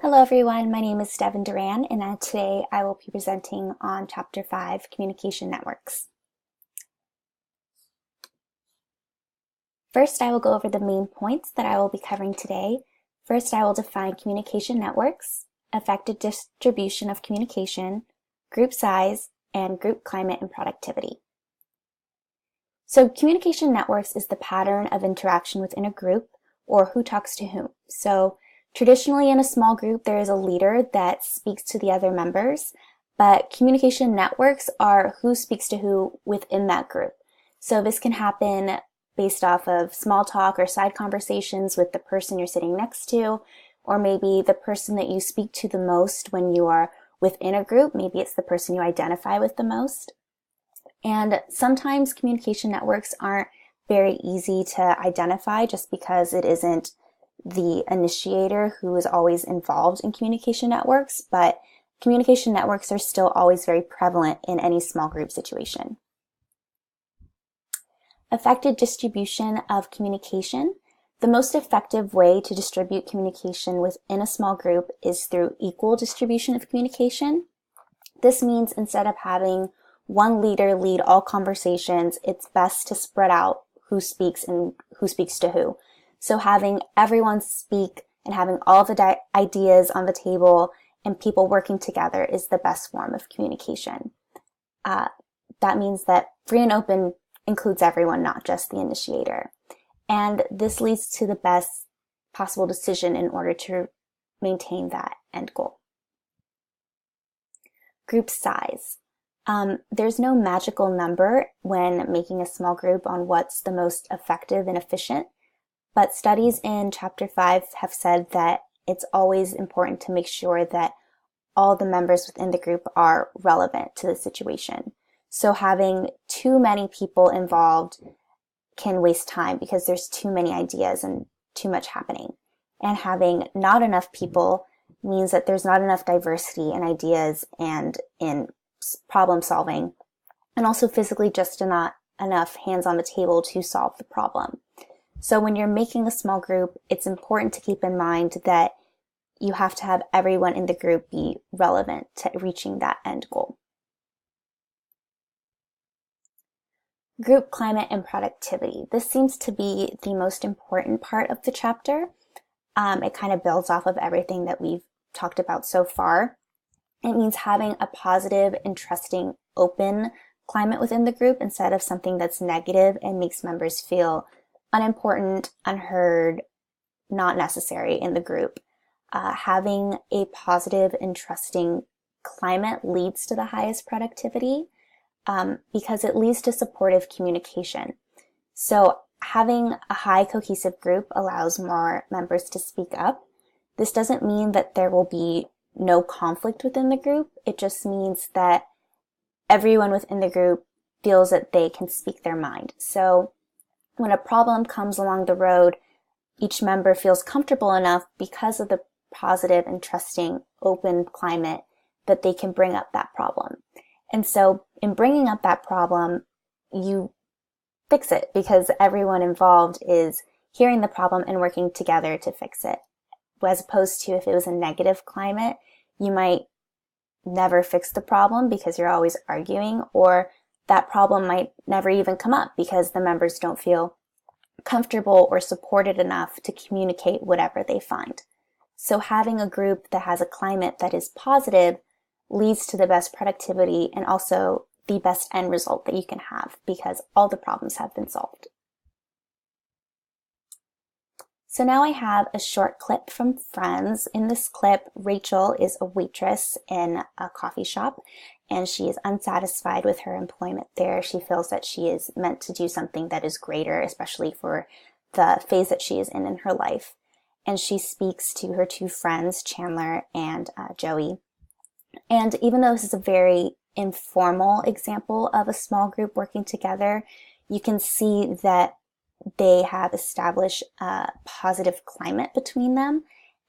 Hello everyone, my name is Devin Duran and today I will be presenting on Chapter 5, Communication Networks. First, I will go over the main points that I will be covering today. First, I will define communication networks, effective distribution of communication, group size, and group climate and productivity. So communication networks is the pattern of interaction within a group or who talks to whom. So traditionally in a small group, there is a leader that speaks to the other members, but communication networks are who speaks to who within that group. So this can happen based off of small talk or side conversations with the person you're sitting next to, or maybe the person that you speak to the most when you are within a group. Maybe it's the person you identify with the most. And sometimes communication networks aren't very easy to identify just because it isn't the initiator who is always involved in communication networks, but communication networks are still always very prevalent in any small group situation. Effective distribution of communication. The most effective way to distribute communication within a small group is through equal distribution of communication. This means instead of having one leader lead all conversations, it's best to spread out who speaks and who speaks to who. So having everyone speak and having all the ideas on the table and people working together is the best form of communication. That means that free and open includes everyone, not just the initiator. And this leads to the best possible decision in order to maintain that end goal. Group size. There's no magical number when making a small group on what's the most effective and efficient, but studies in Chapter 5 have said that it's always important to make sure that all the members within the group are relevant to the situation. So having too many people involved can waste time because there's too many ideas and too much happening. And having not enough people means that there's not enough diversity in ideas and in problem solving, and also physically just not enough hands on the table to solve the problem. So when you're making a small group, it's important to keep in mind that you have to have everyone in the group be relevant to reaching that end goal. Group climate and productivity. This seems to be the most important part of the chapter. It kind of builds off of everything that we've talked about so far. It means having a positive, interesting, open climate within the group instead of something that's negative and makes members feel unimportant, unheard, not necessary in the group. Having a positive, interesting climate leads to the highest productivity because it leads to supportive communication. So having a high cohesive group allows more members to speak up. This doesn't mean that there will be no conflict within the group. It just means that everyone within the group feels that they can speak their mind. So when a problem comes along the road, each member feels comfortable enough because of the positive, interesting, open climate that they can bring up that problem. And so in bringing up that problem, you fix it because everyone involved is hearing the problem and working together to fix it. As opposed to if it was a negative climate, you might never fix the problem because you're always arguing, or that problem might never even come up because the members don't feel comfortable or supported enough to communicate whatever they find. So having a group that has a climate that is positive leads to the best productivity and also the best end result that you can have because all the problems have been solved. So now I have a short clip from Friends. In this clip, Rachel is a waitress in a coffee shop and she is unsatisfied with her employment there. She feels that she is meant to do something that is greater, especially for the phase that she is in her life. And she speaks to her two friends, Chandler and Joey. And even though this is a very informal example of a small group working together, you can see that they have established a positive climate between them.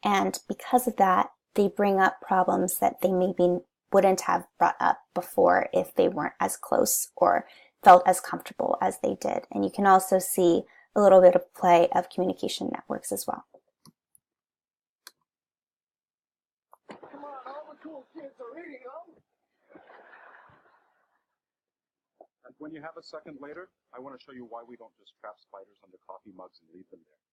And because of that, they bring up problems that they maybe wouldn't have brought up before if they weren't as close or felt as comfortable as they did. And you can also see a little bit of play of communication networks as well. cool kids are eating them. And when you have a second later, I want to show you why we don't just trap spiders under coffee mugs and leave them there.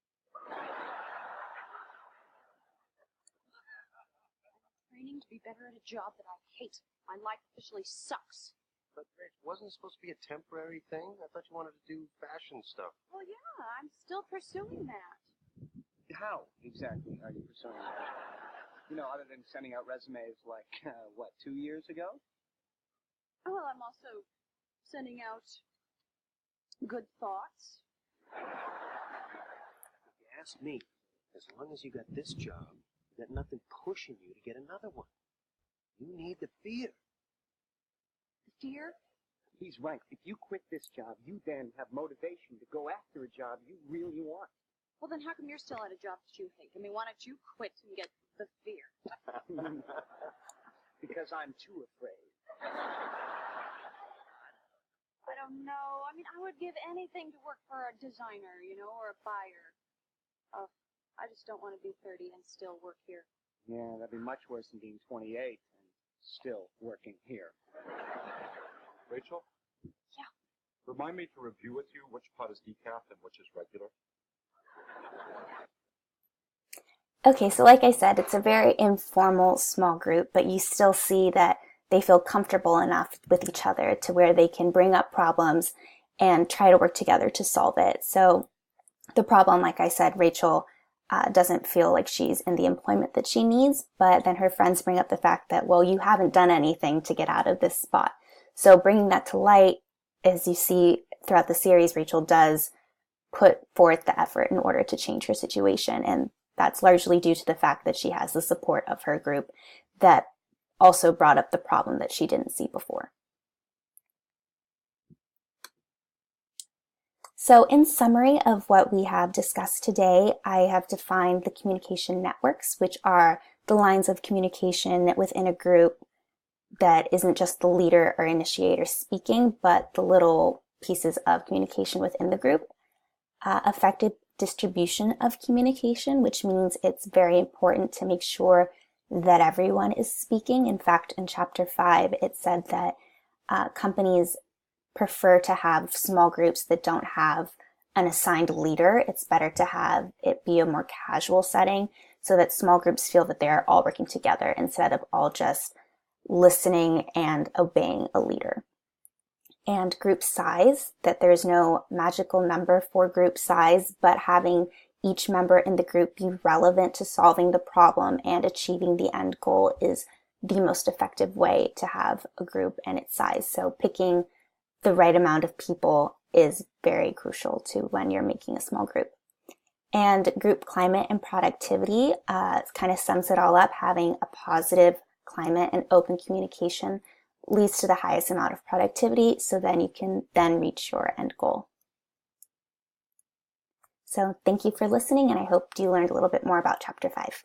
Training to be better at a job that I hate. My life officially sucks. But Rich, wasn't it supposed to be a temporary thing? I thought you wanted to do fashion stuff. Well, yeah, I'm still pursuing that. How exactly are you pursuing that? You know, other than sending out resumes like, 2 years ago? Well, I'm also sending out good thoughts. If you ask me, as long as you got this job, you got nothing pushing you to get another one. You need the fear. Fear? He's right. If you quit this job, you then have motivation to go after a job you really want. Well, then how come you're still at a job that you hate? I mean, why don't you quit and get the fear? Because I'm too afraid. I don't know. I mean, I would give anything to work for a designer, or a buyer. I just don't want to be 30 and still work here. Yeah, that'd be much worse than being 28 and still working here. Rachel? Yeah. Remind me to review with you which pot is decaf and which is regular. Okay, so like I said, it's a very informal small group, but you still see that they feel comfortable enough with each other to where they can bring up problems and try to work together to solve it. So the problem, like I said, Rachel doesn't feel like she's in the employment that she needs, but then her friends bring up the fact that, well, you haven't done anything to get out of this spot. So bringing that to light, as you see throughout the series, Rachel does put forth the effort in order to change her situation. And that's largely due to the fact that she has the support of her group that also brought up the problem that she didn't see before. So in summary of what we have discussed today, I have defined the communication networks, which are the lines of communication within a group that isn't just the leader or initiator speaking, but the little pieces of communication within the group. Effective distribution of communication, which means it's very important to make sure that everyone is speaking. In fact, in chapter 5, it said that companies prefer to have small groups that don't have an assigned leader. It's better to have it be a more casual setting so that small groups feel that they're all working together instead of all just listening and obeying a leader. And group size, that there's no magical number for group size, but having each member in the group be relevant to solving the problem and achieving the end goal is the most effective way to have a group and its size. So picking the right amount of people is very crucial to when you're making a small group. And group climate and productivity kind of sums it all up. Having a positive climate and open communication leads to the highest amount of productivity, so then you can then reach your end goal. So thank you for listening, and I hope you learned a little bit more about chapter 5.